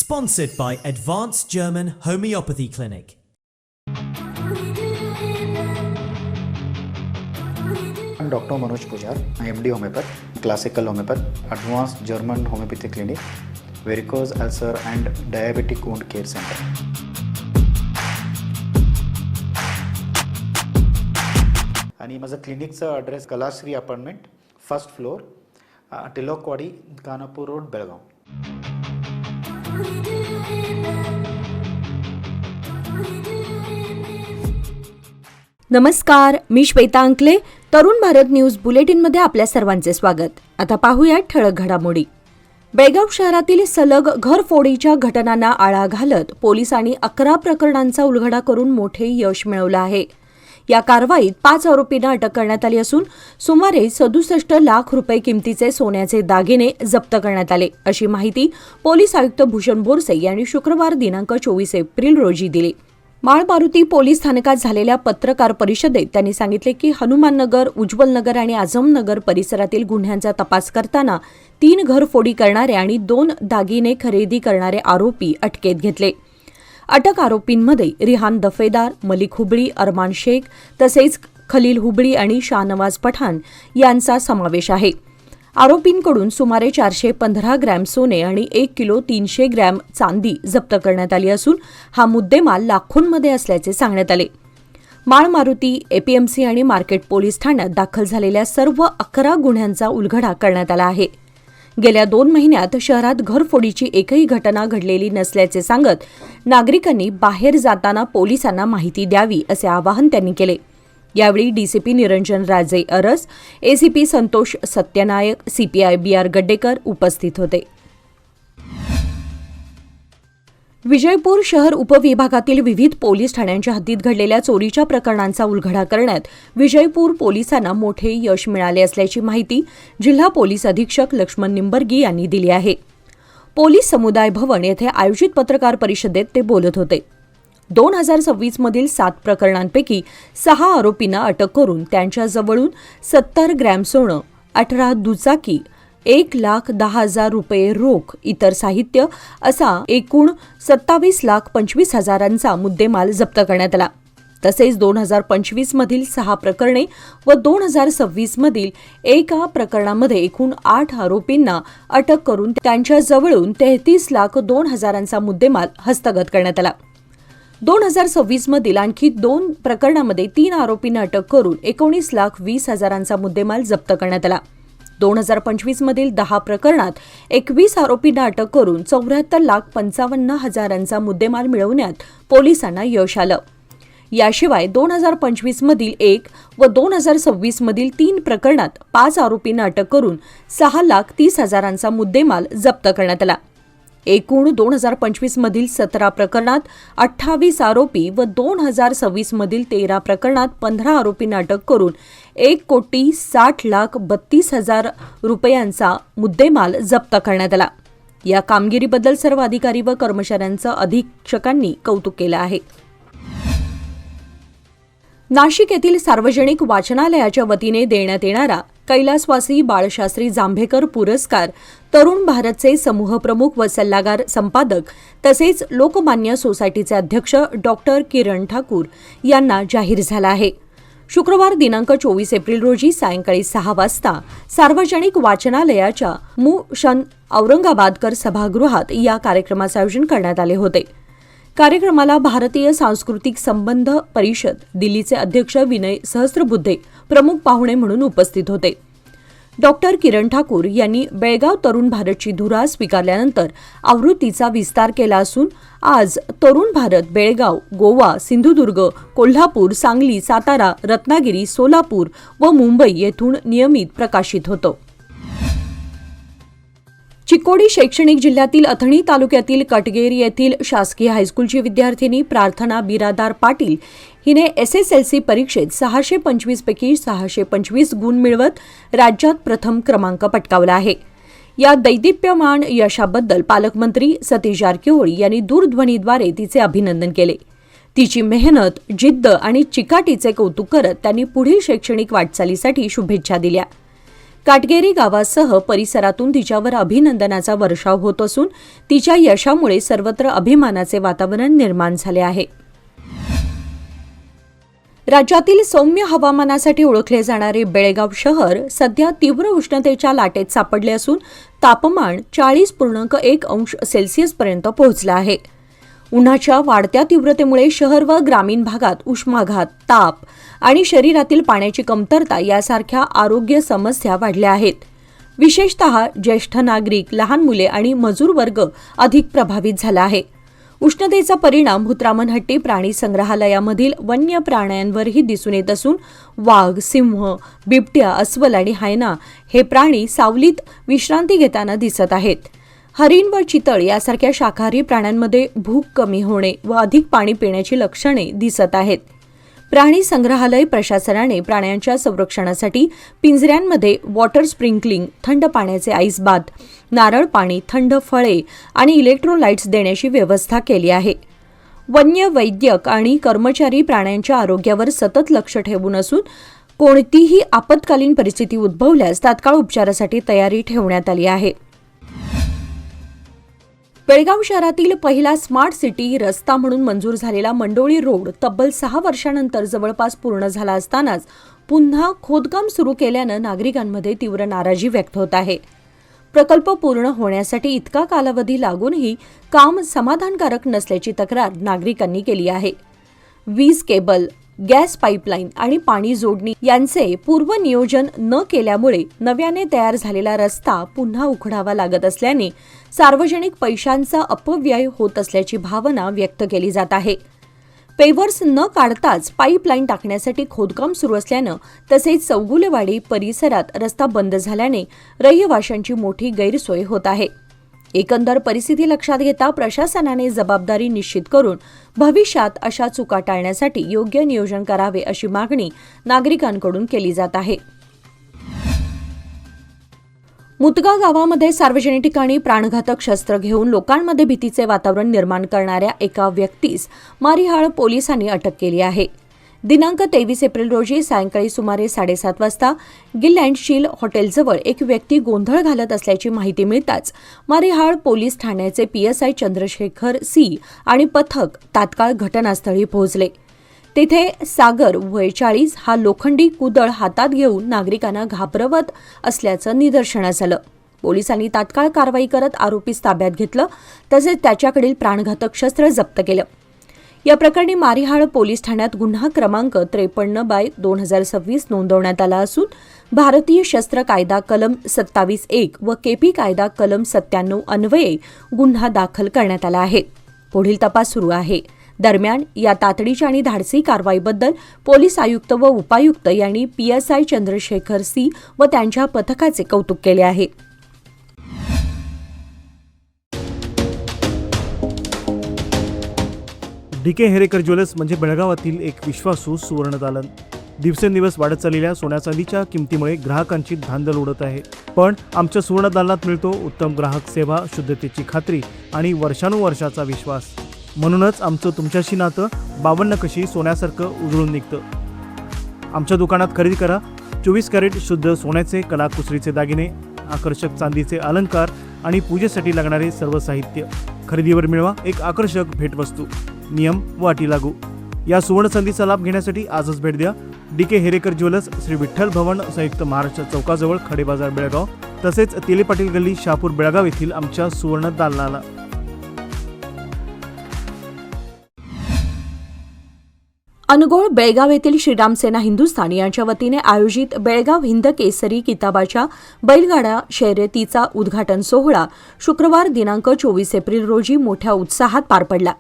Sponsored by Advanced German Homeopathy Clinic. I'm Dr. Manoj Pujar. I am MD Homeopath, Classical Homeopath, Advanced German Homeopathy Clinic, Varicose Ulcer and Diabetic Wound Care Center. आणि माझं क्लिनिकचा address Kalashree apartment, first floor, Tilakwadi, Khanapur road, Belgaum. नमस्कार, मी श्वेता अंकले. Tarun Bharat news बुलेटिनमध्ये आपल्या सर्वांचे स्वागत. आता पाहूया ठळक घडामोडी. बेळगाव शहरातील सलग घरफोडीच्या घटनांना आळा घालत पोलिसांनी 11 प्रकरणांचा उलगडा करून मोठे यश मिळवलं आहे. या कारवाईत 5 आरोपींना अटक करण्यात आली असून सुमारे 67 लाख रुपये किमतीचे सोन्याचे दागिने जप्त करण्यात आले, अशी माहिती पोलीस आयुक्त भूषण बोरसे यांनी शुक्रवार दिनांक 24 एप्रिल रोजी दिली. माळमारुती पोलीस स्थानकात झालेल्या पत्रकार परिषदेत त्यांनी सांगितले की हनुमाननगर, उज्ज्वलनगर आणि आझमनगर परिसरातील गुन्ह्यांचा तपास करताना 3 घरफोडी करणारे आणि 2 दागिने खरेदी करणारे आरोपी अटकेत घेतले. अटक आरोपींमध्ये रिहान दफेदार, मलिक हुबळी, अरमान शेख तसेच खलील हुबळी आणि शाहनवाज पठाण यांचा समावेश आहे. आरोपींकडून सुमारे 415 ग्रॅम सोने आणि 1 किलो 300 ग्रॅम चांदी जप्त करण्यात आली असून हा मुद्देमाल लाखोंमध्ये असल्याचे सांगण्यात आले. माळमारुती, एपीएमसी आणि मार्केट पोलीस ठाण्यात दाखल झालेल्या सर्व 11 गुन्ह्यांचा उलगडा करण्यात आला आहे. गेल्या 2 महिन्यात शहरात घरफोडीची एकही घटना घडलेली नसल्याचे सांगत नागरिकांनी बाहेर जाताना पोलिसांना माहिती द्यावी असे आवाहन त्यांनी केले. यावेळी डीसीपी निरंजन राजे अरस, एसीपी संतोष सत्यनायक, सीपीआय BR गड्डेकर उपस्थित होते. विजयपूर शहर उपविभागातील विविध पोलीस ठाण्यांच्या हद्दीत घडलेल्या चोरीच्या प्रकरणांचा उलगडा करण्यात विजयपूर पोलिसांना मोठे यश मिळाले असल्याची माहिती जिल्हा पोलीस अधीक्षक लक्ष्मण निंबर्गी यांनी दिली आहे. पोलीस समुदाय भवन येथे आयोजित पत्रकार परिषदेत ते बोलत होते. 2026 मधील 7 प्रकरणांपैकी 6 आरोपींना अटक करून त्यांच्याजवळून 70 ग्रॅम सोनं, 18 दुचाकी, 1,10,000 रुपये रोख, इतर साहित्य असा एकूण 27,25,000चा मुद्देमाल जप्त करण्यात आला. तसेच 2025 मधील 6 प्रकरणे व 2026 मधील एका प्रकरणामध्ये एकूण 8 आरोपींना अटक करून त्यांच्याजवळून 33,02,000चा मुद्देमाल हस्तगत करण्यात आला. 2026 मधील आणखी 2 प्रकरणामध्ये 3 आरोपींना अटक करून 19,20,000चा मुद्देमाल जप्त करण्यात आला. 2025 मधील 10 प्रकरणात 21 आरोपींना अटक करून 74,55,000चा मुद्देमाल मिळवण्यात पोलिसांना यश आलं. याशिवाय 2025 मधील 1 व 2026 मधील 3 प्रकरणात 5 आरोपींना अटक करून 6,30,000चा मुद्देमाल जप्त करण्यात आला. एकूण 2025 मधील 17 प्रकरणात 28 आरोपी व 2026 मधील 13 प्रकरणात 15 आरोपींना अटक करून 1,60,32,000 रुपयांचा मुद्देमाल जप्त करण्यात आला. या कामगिरीबद्दल सर्व अधिकारी व कर्मचाऱ्यांचं अधीक्षकांनी कौतुक केलं आहे. नाशिक येथील सार्वजनिक वाचनालयाच्या वतीने देण्यात येणारा कैलासवासी बाळशास्त्री जांभेकर पुरस्कार तरुण भारतचे समूहप्रमुख व सल्लागार संपादक तसेच लोकमान्य सोसायटीचे अध्यक्ष डॉक्टर किरण ठाकूर यांना जाहीर झाला आहे. शुक्रवार दिनांक 24 एप्रिल रोजी सायंकाळी 6 वाजता सार्वजनिक वाचनालयाच्या मुशन औरंगाबादकर सभागृहात या कार्यक्रमाचे आयोजन करण्यात आले होते. कार्यक्रमाला भारतीय सांस्कृतिक संबंध परिषद दिल्लीचे अध्यक्ष विनय सहस्त्रबुद्धे प्रमुख पाहुणे म्हणून उपस्थित होते. डॉक्टर किरण ठाकूर यांनी बेळगाव तरुण भारतची धुरा स्वीकारल्यानंतर आवृत्तीचा विस्तार केला असून आज तरुण भारत बेळगाव, गोवा, सिंधुदुर्ग, कोल्हापूर, सांगली, सातारा, रत्नागिरी, सोलापूर व मुंबई येथून नियमित प्रकाशित होतो. चिकोडी शैक्षणिक जिल्ह्यातील अथणी तालुक्यातील कटगेरी येथील शासकीय हायस्कूलची विद्यार्थिनी प्रार्थना बिरादार पाटील हिने SSLC परीक्षेत 625 पैकी 625 गुण मिळवत राज्यात प्रथम क्रमांक पटकावला आहे. या दैदिप्यमान यशाबद्दल पालकमंत्री सतीश जारकिहोळी यांनी दूरध्वनीद्वारे तिचे अभिनंदन केले. तिची मेहनत, जिद्द आणि चिकाटीचे कौतुक करत त्यांनी पुढील शैक्षणिक वाटचालीसाठी शुभेच्छा दिल्या. काटगेरी गावासह परिसरातून तिच्यावर अभिनंदनाचा वर्षाव होत असून तिच्या यशामुळे सर्वत्र अभिमानाचे वातावरण निर्माण झाले आहे. राज्यातील सौम्य हवामानासाठी ओळखले जाणारे बेळगाव शहर सध्या तीव्र उष्णतेच्या लाटेत सापडले असून तापमान 40.1 अंश सेल्सिअसपर्यंत पोहोचलं आहे. उन्हाच्या वाढत्या तीव्रतेमुळे शहर व ग्रामीण भागात उष्माघात, ताप आणि शरीरातील पाण्याची कमतरता यासारख्या आरोग्य समस्या वाढल्या आहेत. विशेषतः ज्येष्ठ नागरिक, लहान मुले आणि मजूर वर्ग अधिक प्रभावित झाला आहे. उष्णतेचा परिणाम हुत्रामनहट्टी प्राणी संग्रहालयामधील वन्य प्राण्यांवरही दिसून येत असून वाघ, सिंह, बिबट्या, अस्वल आणि हायना हे प्राणी सावलीत विश्रांती घेताना दिसत आहेत. हरिण व चितळ यासारख्या शाकाहारी प्राण्यांमध्ये भूक कमी होणे व अधिक पाणी पिण्याची लक्षणे दिसत आहेत. प्राणी संग्रहालय प्रशासनाने प्राण्यांच्या संरक्षणासाठी पिंजऱ्यांमध्ये वॉटर स्प्रिंकलिंग, थंड पाण्याचे आईस बाथ, नारळ पाणी, थंड फळे आणि इलेक्ट्रोलाइट्स देण्याची व्यवस्था केली आहे. वन्य वैद्यक आणि कर्मचारी प्राण्यांच्या आरोग्यावर सतत लक्ष ठेवून असून कोणतीही आपत्कालीन परिस्थिती उद्भवल्यास तात्काळ उपचारासाठी तयारी ठेवण्यात आली आहे. बेळगाव शहरातील पहिला स्मार्ट सिटी रस्ता म्हणून मंजूर झालेला मंडोळी रोड तब्बल 6 वर्षांनंतर जवळपास पूर्ण झाला असतानाच पुन्हा खोदकाम सुरू केल्यानं नागरिकांमध्ये तीव्र नाराजी व्यक्त होत आहे. प्रकल्प पूर्ण होण्यासाठी इतका कालावधी लागूनही काम समाधानकारक नसल्याची तक्रार नागरिकांनी केली आहे. वीज केबल, गॅस पाईपलाईन आणि पाणी जोडणी यांचे पूर्वनियोजन न केल्यामुळे नव्याने तयार झालेला रस्ता पुन्हा उखडावा लागत असल्याने सार्वजनिक पैशांचा अपव्यय होत असल्याची भावना व्यक्त केली जात आहे. पेवर्स न काढताच पाईपलाईन टाकण्यासाठी खोदकाम सुरू असल्यानं तसेच चौगुलेवाडी परिसरात रस्ता बंद झाल्याने रहिवाशांची मोठी गैरसोय होत आहे. एकंदर परिस्थिती लक्षात घेता प्रशासनाने जबाबदारी निश्चित करून भविष्यात अशा चुका टाळण्यासाठी योग्य नियोजन करावे अशी मागणी नागरिकांकडून केली जात आहे. मुतगा गावामध्ये सार्वजनिक ठिकाणी प्राणघातक शस्त्र घेऊन लोकांमध्ये भीतीचे वातावरण निर्माण करणाऱ्या एका व्यक्तीस मारिहाळ पोलिसांनी अटक केली आहे. दिनांक 23 एप्रिल रोजी सायंकाळी सुमारे 7:30 वाजता गिल अँड शील हॉटेलजवळ एक व्यक्ती गोंधळ घालत असल्याची माहिती मिळताच मारिहाळ पोलीस ठाण्याचे PSI चंद्रशेखर C आणि पथक तात्काळ घटनास्थळी पोहोचले. तेथे सागर वय 40 हा लोखंडी कुदळ हातात घेऊन नागरिकांना घाबरवत असल्याचं निदर्शनास आलं. पोलिसांनी तात्काळ कारवाई करत आरोपीस ताब्यात घेतलं तसेच त्याच्याकडील प्राणघातक शस्त्र जप्त केलं. या प्रकरणी मारिहाळ पोलीस ठाण्यात गुन्हा क्रमांक 53/2026 नोंदवण्यात आला असून भारतीय शस्त्र कायदा कलम 27(1) व KP कायदा कलम 97 अन्वये गुन्हा दाखल करण्यात आला आहे. पुढील तपास सुरू आहे. दरम्यान या तातडीच्या आणि धाडसी कारवाईबद्दल पोलीस आयुक्त व उपायुक्त यांनी PSI चंद्रशेखर C व त्यांच्या पथकाचे कौतुक केले आहे. DK हेरेकर ज्वेलर्स म्हणजे बेळगावातील एक विश्वासू सुवर्णदालन. दिवसेंदिवस वाढत चाललेल्या सोन्या चांदीच्या किमतीमुळे ग्राहकांची धांदल उडत आहे. पण आमच्या सुवर्णदालनात मिळतो उत्तम ग्राहक सेवा, शुद्धतेची खात्री आणि वर्षानुवर्षाचा विश्वास. म्हणूनच आमचं तुमच्याशी नातं 52 कशी सोन्यासारखं उजळून निघतं. आमच्या दुकानात खरेदी करा 24 कॅरेट शुद्ध सोन्याचे कलाकुसरीचे दागिने, आकर्षक चांदीचे अलंकार आणि पूजेसाठी लागणारे सर्व साहित्य. खरेदीवर मिळवा एक आकर्षक भेटवस्तू. नियम व अटी लागू. या सुवर्ण संधीचा लाभ घेण्यासाठी आजच भेट द्या. DK हेरेकर ज्वेलर्स, श्री विठ्ठल भवन, संयुक्त महाराष्ट्र चौकाजवळ, खडे बाजार, बेळगाव. तसेच तेले पाटील गल्ली, शहापूर, बेळगाव येथील आमच्या सुवर्ण दालनाला. अनुगोळ बेळगाव येथील श्रीराम सेना हिंदुस्थान यांच्या वतीने आयोजित बेळगाव हिंद केसरी किताबाच्या बैलगाडा शर्यतीचा उद्घाटन सोहळा शुक्रवार दिनांक 24 एप्रिल रोजी मोठ्या उत्साहात पार पडला.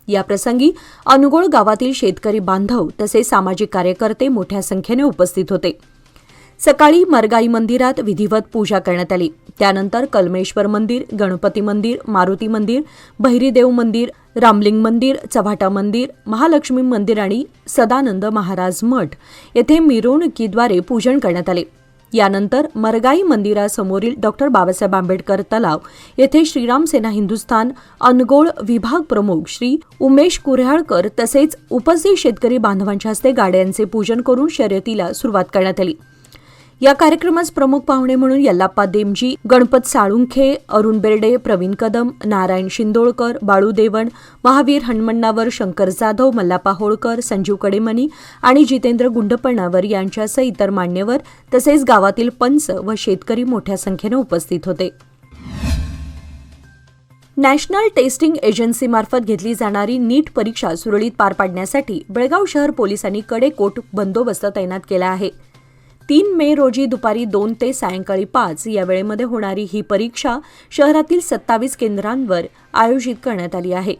या प्रसंगी अनुगोळ गावातील शेतकरी बांधव तसेच सामाजिक कार्यकर्ते मोठ्या संख्येने उपस्थित होते. सकाळी मरगाई मंदिरात विधिवत पूजा करण्यात आली. त्यानंतर कलमेश्वर मंदिर, गणपती मंदिर, मारुती मंदिर, भैरीदेव मंदिर, रामलिंग मंदिर, चव्हाटा मंदिर, महालक्ष्मी मंदिर आणि सदानंद महाराज मठ येथे मिरवणुकीद्वारे पूजन करण्यात आले. यानंतर मरगाई मंदिरासमोरील डॉ. बाबासाहेब आंबेडकर तलाव येथे श्रीराम सेना हिंदुस्थान अनगोळ विभाग प्रमुख श्री उमेश कुऱ्हाळकर तसेच उपस्थित शेतकरी बांधवांच्या हस्ते गाड्यांचे पूजन करून शर्यतीला सुरुवात करण्यात आली. या कार्यक्रमास प्रमुख पाहुणे म्हणून यल्लाप्पा देमजी, गणपत साळुंखे, अरुण बेर्डे, प्रवीण कदम, नारायण शिंदोळकर, बाळू देवण, महावीर हणमण्णावर, शंकर जाधव, मल्लाप्पा होळकर, संजीव कडेमनी आणि जितेंद्र गुंडपणावर यांच्यासह इतर मान्यवर तसेच गावातील पंच व शेतकरी मोठ्या संख्येने उपस्थित होते. नॅशनल टेस्टिंग एजन्सीमार्फत घेतली जाणारी नीट परीक्षा सुरळीत पार पाडण्यासाठी बेळगाव शहर पोलिसांनी कडेकोट बंदोबस्त तैनात केला आहे. 3 मे रोजी दुपारी 2 ते सायंकाळी 5 या वेळेमध्ये होणारी ही परीक्षा शहरातील 27 केंद्रांवर आयोजित करण्यात आली आहे.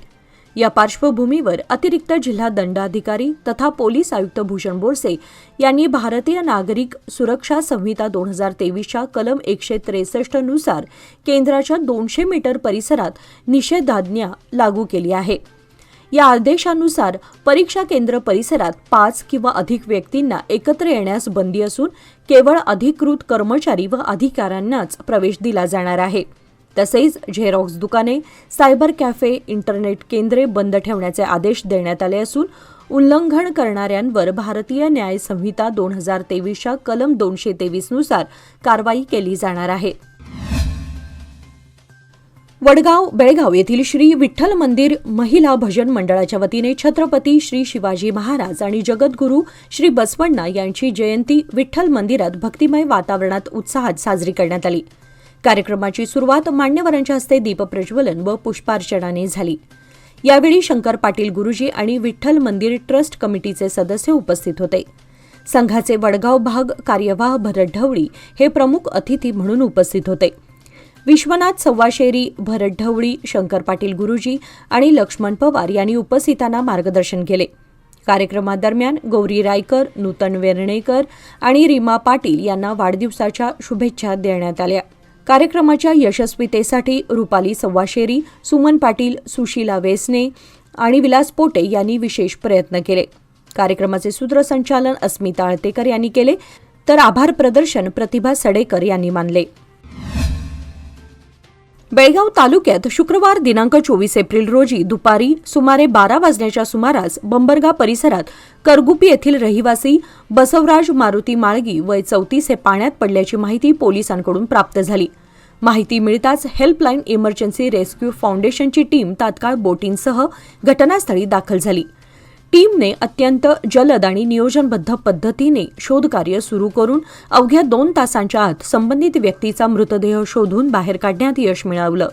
या पार्श्वभूमीवर अतिरिक्त जिल्हा दंडाधिकारी तथा पोलीस आयुक्त भूषण बोरसे यांनी भारतीय नागरिक सुरक्षा संहिता 2023च्या कलम 163 नुसार केंद्राच्या 200 मीटर परिसरात निषेधाज्ञा लागू केली आहे. या आदेशानुसार परीक्षा केंद्र परिसरात 5 किंवा अधिक व्यक्तींना एकत्र येण्यास बंदी असून केवळ अधिकृत कर्मचारी व अधिकाऱ्यांनाच प्रवेश दिला जाणार आहे. तसेच झेरॉक्स दुकाने, सायबर कॅफे, इंटरनेट केंद्रे बंद ठेवण्याचे आदेश देण्यात आले असून उल्लंघन करणाऱ्यांवर भारतीय न्याय संहिता 2023च्या कलम 223 नुसार कारवाई केली जाणार आहे. वडगाव बेळगाव येथील श्री विठ्ठल मंदिर महिला भजन मंडळाच्या वतीने छत्रपती श्री शिवाजी महाराज आणि जगद्गुरू श्री बसवण्णा यांची जयंती विठ्ठल मंदिरात भक्तिमय वातावरणात उत्साहात साजरी करण्यात आली. कार्यक्रमाची सुरुवात मान्यवरांच्या हस्ते दीपप्रज्वलन व पुष्पार्चनाने झाली. यावेळी शंकर पाटील गुरुजी आणि विठ्ठल मंदिर ट्रस्ट कमिटीचे सदस्य उपस्थित होते. संघाचे वडगाव भाग कार्यवाह भरत ढवळी हे प्रमुख अतिथी म्हणून उपस्थित होते. विश्वनाथ सव्वाशेरी, भरत ढवळी, शंकर पाटील गुरुजी आणि लक्ष्मण पवार यांनी उपस्थितांना मार्गदर्शन केले. कार्यक्रमादरम्यान गौरी रायकर, नूतन वेर्णेकर आणि रीमा पाटील यांना वाढदिवसाच्या शुभेच्छा देण्यात आल्या. कार्यक्रमाच्या यशस्वीतेसाठी रुपाली सव्वाशेरी, सुमन पाटील, सुशीला वेसने आणि विलास पोटे यांनी विशेष प्रयत्न केले. कार्यक्रमाचे सूत्रसंचालन अस्मिता आळतेकर यांनी केले तर आभार प्रदर्शन प्रतिभा सडेकर यांनी मानले. बेळगाव तालुक्यात शुक्रवार दिनांक 24 एप्रिल रोजी दुपारी सुमारे 12 वाजण्याच्या सुमारास बंबरगा परिसरात करगुपी येथील रहिवासी बसवराज मारुती माळगी वय 34 हे पाण्यात पडल्याची माहिती पोलिसांकडून प्राप्त झाली. माहिती मिळताच हेल्पलाईन इमर्जन्सी रेस्क्यू फाउंडेशनची टीम तात्काळ बोटींसह घटनास्थळी दाखल झाली. टीमने अत्यंत जलद आणि नियोजनबद्ध पद्धतीने शोधकार्य सुरू करून अवघ्या 2 तासांच्या आत संबंधित व्यक्तीचा मृतदेह शोधून बाहेर काढण्यात यश मिळवलं.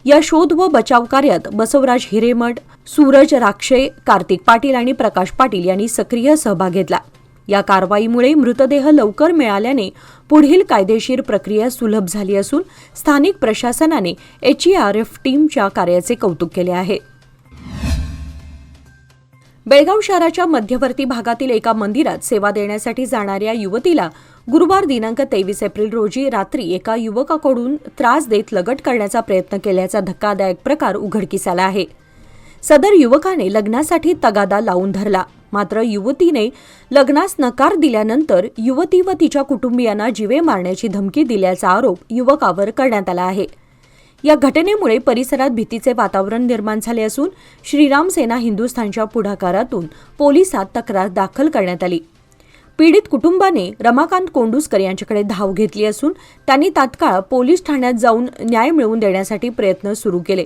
या शोध व बचाव कार्यात बसवराज हिरेमठ, सूरज राक्षे, कार्तिक पाटील आणि प्रकाश पाटील यांनी सक्रिय सहभाग घेतला. या कारवाईमुळे मृतदेह लवकर मिळाल्याने पुढील कायदेशीर प्रक्रिया सुलभ झाली असून स्थानिक प्रशासनाने HERF टीमच्या कार्याचे कौतुक केले आहे. बेळगाव शहराच्या मध्यवर्ती भागातील एका मंदिरात सेवा देण्यासाठी जाणाऱ्या युवतीला गुरुवार दिनांक 23 एप्रिल रोजी रात्री एका युवकाकडून त्रास देत लगट करण्याचा प्रयत्न केल्याचा धक्कादायक प्रकार उघडकीस आला आहे. सदर युवकाने लग्नासाठी तगादा लावून धरला. मात्र युवतीने लग्नास नकार दिल्यानंतर युवती व तिच्या कुटुंबियांना जीवे मारण्याची धमकी दिल्याचा आरोप युवकावर करण्यात आला आहे. या घटनेमुळे परिसरात भीतीचे वातावरण निर्माण झाले असून श्रीराम सेना हिंदुस्थानच्या पुढाकारातून पोलिसात तक्रार दाखल करण्यात आली. पीडित कुटुंबाने रमाकांत कोंडुस्कर यांच्याकडे धाव घेतली असून त्यांनी तात्काळ पोलीस ठाण्यात जाऊन न्याय मिळवून देण्यासाठी प्रयत्न सुरू केले.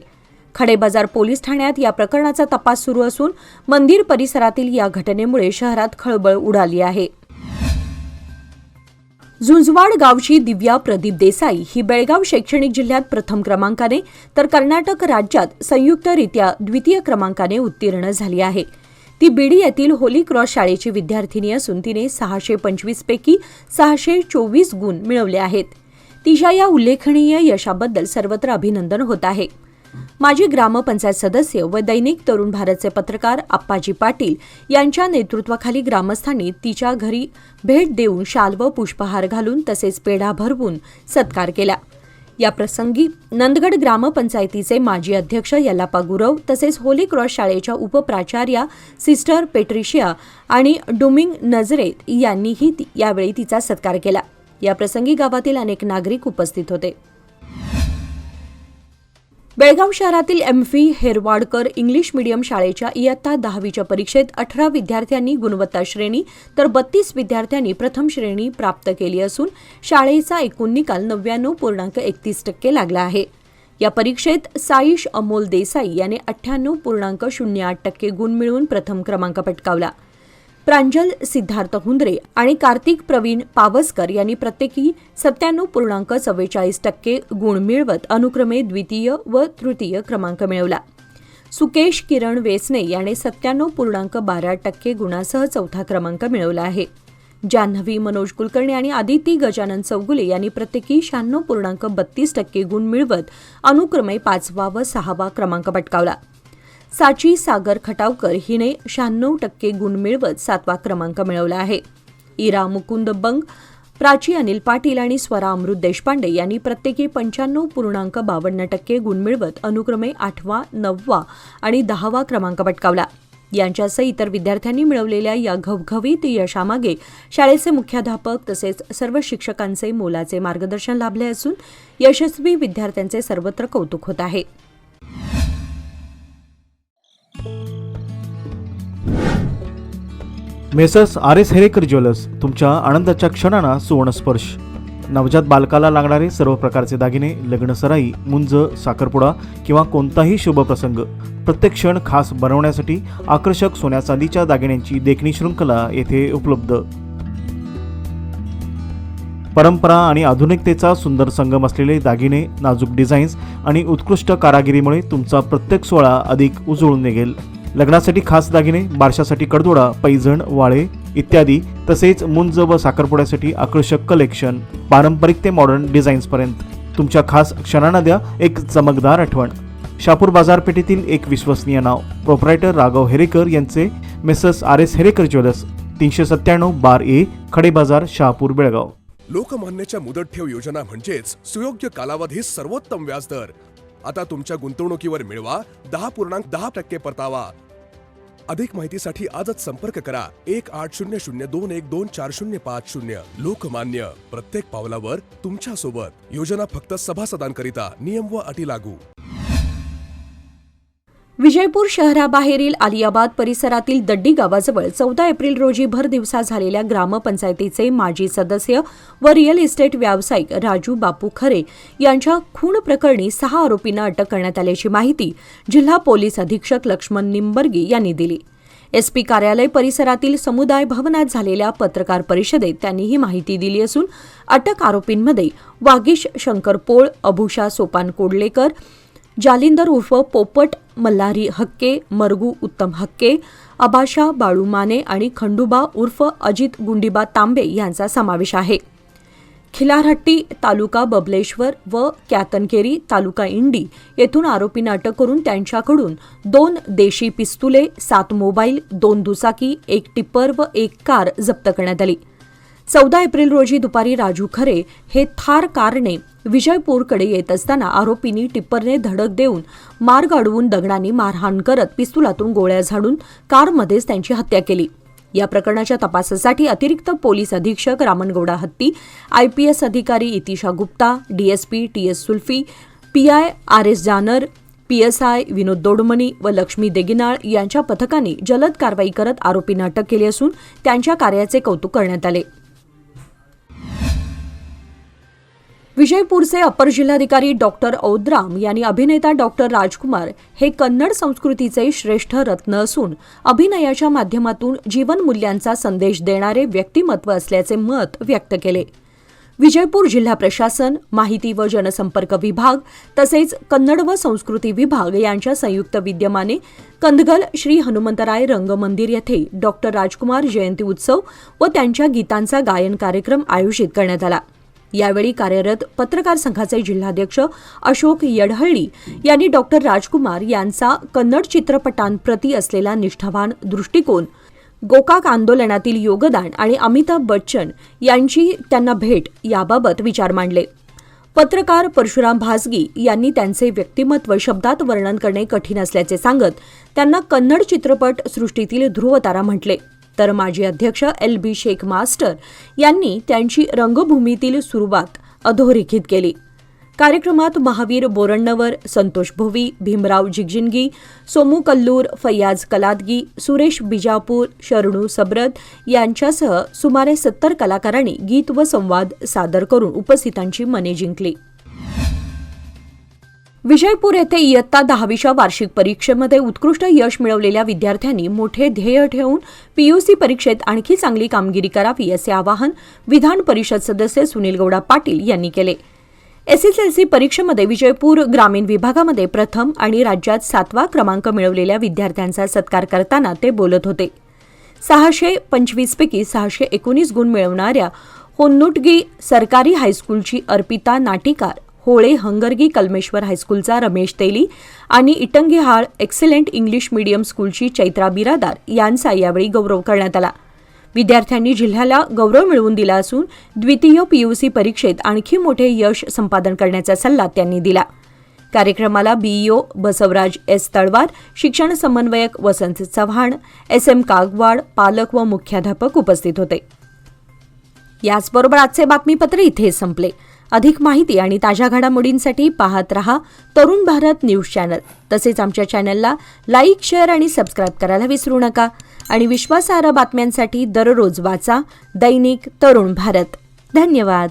खडेबाजार पोलीस ठाण्यात या प्रकरणाचा तपास सुरू असून मंदिर परिसरातील या घटनेमुळे शहरात खळबळ उडाली आहे. झुंझवाड गावची दिव्या प्रदीप देसाई ही बेळगाव शैक्षणिक जिल्ह्यात प्रथम क्रमांकाने तर कर्नाटक राज्यात संयुक्तरित्या द्वितीय क्रमांकाने उत्तीर्ण झाली आहे. ती बीडी येथील होली क्रॉस शाळेची विद्यार्थिनी असून तिने 625 पैकी 624 गुण मिळवले आहेत. तिच्या या उल्लेखनीय यशाबद्दल सर्वत्र अभिनंदन होत आहे. माजी ग्रामपंचायत सदस्य व दैनिक तरुण भारतचे पत्रकार आप्पाजी पाटील यांच्या नेतृत्वाखाली ग्रामस्थांनी तिच्या घरी भेट देऊन शाल व पुष्पहार घालून तसेच पेढा भरवून सत्कार केला. या प्रसंगी नंदगड ग्रामपंचायतीचे माजी अध्यक्ष यल्लाप्पा गुरव तसेच होली क्रॉस शाळेच्या उपप्राचार्या सिस्टर पेट्रिशिया आणि डुमिंग नजरेत यांनीही यावेळी तिचा सत्कार केला. या प्रसंगी गावातील अनेक नागरिक उपस्थित होते. बेळगाव शहरातील एम.फी. हेरवाडकर इंग्लिश मीडियम शाळेच्या इयत्ता 10वीच्या परीक्षेत 18 विद्यार्थ्यांनी गुणवत्ता श्रेणी तर 32 विद्यार्थ्यांनी प्रथम श्रेणी प्राप्त केली असून शाळेचा एकूण निकाल 99.31% लागला आहे. या परीक्षेत साईश अमोल देसाई याने 98.08% गुण मिळवून प्रथम क्रमांक पटकावला. प्रांजल सिद्धार्थ हुंद्रे आणि कार्तिक प्रवीण पावसकर यांनी प्रत्येकी 97.44% गुण मिळवत अनुक्रमे द्वितीय व तृतीय क्रमांक मिळवला. सुकेश किरण वेसने याने 97.12% गुणासह चौथा क्रमांक मिळवला आहे. जान्हवी मनोज कुलकर्णी आणि आदिती गजानन चौगुले यांनी प्रत्येकी 96.32% गुण मिळवत अनुक्रमे 5वा व 6वा क्रमांक पटकावला. साची सागर खटावकर हिने 96% गुण मिळवत 7वा क्रमांक मिळवला आहे. इरा मुकुंद बंग, प्राची अनिल पाटील आणि स्वरा अमृत देशपांडे यांनी प्रत्येकी 95.52% गुण मिळवत अनुक्रमे 8वा, 9वा आणि 10वा क्रमांक पटकावला. यांच्यासह इतर विद्यार्थ्यांनी मिळवलेल्या या घवघवीत यशामागे शाळेचे मुख्याध्यापक तसेच सर्व शिक्षकांचे मोलाचे मार्गदर्शन लाभले असून यशस्वी विद्यार्थ्यांचे सर्वत्र कौतुक होत आहे. मेसर्स RS हेरेकर ज्वेलर्स तुमच्या आनंदाच्या क्षणांना सुवर्णस्पर्श. नवजात बालकाला लागणारे सर्व प्रकारचे दागिने, लग्नसराई, मुंज, साखरपुडा किंवा कोणताही शुभ प्रसंग प्रत्येक क्षण खास बनवण्यासाठी आकर्षक सोन्या चांदीच्या दागिन्यांची देखणी शृंखला येथे उपलब्ध. परंपरा आणि आधुनिकतेचा सुंदर संगम असलेले दागिने, नाजूक डिझाईन्स आणि उत्कृष्ट कारागिरीमुळे तुमचा प्रत्येक सोहळा अधिक उजळून निघेल. लग्नासाठी खास दागिने, बारशासाठी कडदोडा, पैजण, वाळे इत्यादी, तसेच मुंज व साखरपुड्यासाठी आकर्षक कलेक्शन, पारंपरिक ते मॉडर्न डिझाईन्सपर्यंत तुमच्या खास क्षणांना द्या एक चमकदार आठवण. शहापूर बाजारपेठेतील एक विश्वसनीय नाव, प्रोप्रायटर राघव हेरेकर यांचे मेसर्स RS हेरेकर ज्वेलर्स, 397 बार ए, खडे बाजार, शहापूर, बेळगाव. लोकमान्यच्या मुदत ठेव योजना म्हणजेच सुयोग्य कालावधी सर्वोत्तम व्याजदर. आता तुमच्या गुंतवणुकीवर मिळवा 10.10% परतावा. अधिक माहितीसाठी आजच संपर्क करा 1800212405. लोकमान्य, प्रत्येक पावलावर तुमच्या सोबत. योजना फक्त सभासदांकरिता. नियम व अटी लागू. विजयपूर शहराबाहेरील आलियाबाद परिसरातील दड्डी गावाजवळ 14 एप्रिल रोजी भर दिवसा झालेल्या ग्रामपंचायतीचे माजी सदस्य व रिअल इस्टेट व्यावसायिक राजू बापू खरे यांच्या खून प्रकरणी 6 आरोपींना अटक करण्यात आल्याची माहिती जिल्हा पोलीस अधीक्षक लक्ष्मण निंबर्गी यांनी दिली. SP कार्यालय परिसरातील समुदाय भवनात झालेल्या पत्रकार परिषदेत त्यांनी ही माहिती दिली असून अटक आरोपींमध्ये वागीश शंकर पोळ, अभुषा सोपान कोडलेकर, जालिंदर उर्फ पोपट मल्हारी हक्के, मरगू उत्तम हक्के, अबाशा बाळू माने आणि खंडूबा उर्फ अजित गुंडीबा तांबे यांचा समावेश आहे. खिलारहट्टी तालुका बबलेश्वर व क्यातनकेरी तालुका इंडी येथून आरोपींना अटक करून त्यांच्याकडून 2 देशी पिस्तुले, 7 मोबाईल, 2 दुचाकी, 1 टिप्पर व 1 कार जप्त करण्यात आली. 14 एप्रिल रोजी दुपारी राजू खरे हे थार कारने विजयपूरकडे येत असताना आरोपींनी टिप्परने धडक देऊन मार्ग अडवून दगडांनी मारहाण करत पिस्तुलातून गोळ्या झाडून कारमध्येच त्यांची हत्या केली. या प्रकरणाच्या तपासासाठी अतिरिक्त पोलीस अधीक्षक रामनगौडा हत्ती, IPS अधिकारी इतिशा Gupta, DSP TS सुल्फी, PI RS जानर, PSI विनोद दोडमणी व लक्ष्मी देगिनाळ यांच्या पथकाने जलद कारवाई करत आरोपींना अटक केली असून त्यांच्या कार्याचे कौतुक करण्यात आले. विजयपूरचे अपर जिल्हाधिकारी डॉक्टर औद्राम यांनी अभिनेता डॉक्टर राजकुमार हे कन्नड संस्कृतीचे श्रेष्ठ रत्न असून अभिनयाच्या माध्यमातून जीवनमूल्यांचा संदेश देणारे व्यक्तिमत्व असल्याचे मत व्यक्त केले. विजयपूर जिल्हा प्रशासन, माहिती व जनसंपर्क विभाग तसेच कन्नड व संस्कृती विभाग यांच्या संयुक्त विद्यमाने कंदगल श्री हनुमंतराय रंगमंदिर येथे डॉक्टर राजकुमार जयंती उत्सव व त्यांच्या गीतांचा गायन कार्यक्रम आयोजित करण्यात आला. यावेळी कार्यरत पत्रकार संघाचे जिल्हाध्यक्ष अशोक यडहळ्ळी यांनी डॉक्टर राजकुमार यांचा कन्नड चित्रपटांप्रती असलेला निष्ठावान दृष्टिकोन, गोकाक आंदोलनातील योगदान आणि अमिताभ बच्चन यांची त्यांना भेट याबाबत विचार मांडले. पत्रकार परशुराम भासगी यांनी त्यांचे व्यक्तिमत्व शब्दात वर्णन करणे कठीण असल्याचे सांगत त्यांना कन्नड चित्रपट सृष्टीतील ध्रुवतारा म्हटले. तर माजी अध्यक्ष LB शेख मास्टर यांनी त्यांची रंगभूमीतील सुरुवात अधोरेखित केली. कार्यक्रमात महावीर बोरण्णवर, संतोष भोवी, भीमराव जिगजिणगी, सोमू कल्लूर, फैयाज कलादगी, सुरेश बिजापूर, शरणू सबरद यांच्यासह सुमारे 70 कलाकारांनी गीत व संवाद सादर करून उपस्थितांची मने जिंकली. विजयपूर येथे इयत्ता 10वीच्या वार्षिक परीक्षेमध्ये उत्कृष्ट यश मिळवलेल्या विद्यार्थ्यांनी मोठे ध्येय ठेवून पीयूसी परीक्षेत आणखी चांगली कामगिरी करावी असे आवाहन विधान परिषद सदस्य सुनील गौडा पाटील यांनी केले. एसएसएलसी परीक्षेमध्ये विजयपूर ग्रामीण विभागामध्ये प्रथम आणि राज्यात 7वा क्रमांक मिळवलेल्या विद्यार्थ्यांचा सत्कार करताना ते बोलत होते. 625 पैकी 619 गुण मिळवणाऱ्या होन्नुटगी सरकारी हायस्कूलची अर्पिता नाटिकार, होळे हंगरगी कलमेश्वर हायस्कूलचा रमेश तेली आणि इटंगेहाळ एक्सलंट इंग्लिश मीडियम स्कूलची चैत्रा बिरादार यांचा यावेळी गौरव करण्यात आला. विद्यार्थ्यांनी जिल्ह्याला गौरव मिळवून दिला असून द्वितीय पीयूसी परीक्षेत आणखी मोठे यश संपादन करण्याचा सल्ला त्यांनी दिला. कार्यक्रमाला बीईओ बसवराज एस तळवार, शिक्षण समन्वयक वसंत चव्हाण, SM कागवाड, पालक व मुख्याध्यापक उपस्थित होते. याचबरोबर आजचे बातमीपत्र इथे संपले. अधिक माहिती आणि ताज्या घडामोडींसाठी पाहत रहा तरुण भारत न्यूज चॅनल. तसेच आमच्या चॅनलला लाईक, शेअर आणि सबस्क्राईब करायला विसरू नका. आणि विश्वासार्ह बातम्यांसाठी दररोज वाचा दैनिक तरुण भारत. धन्यवाद.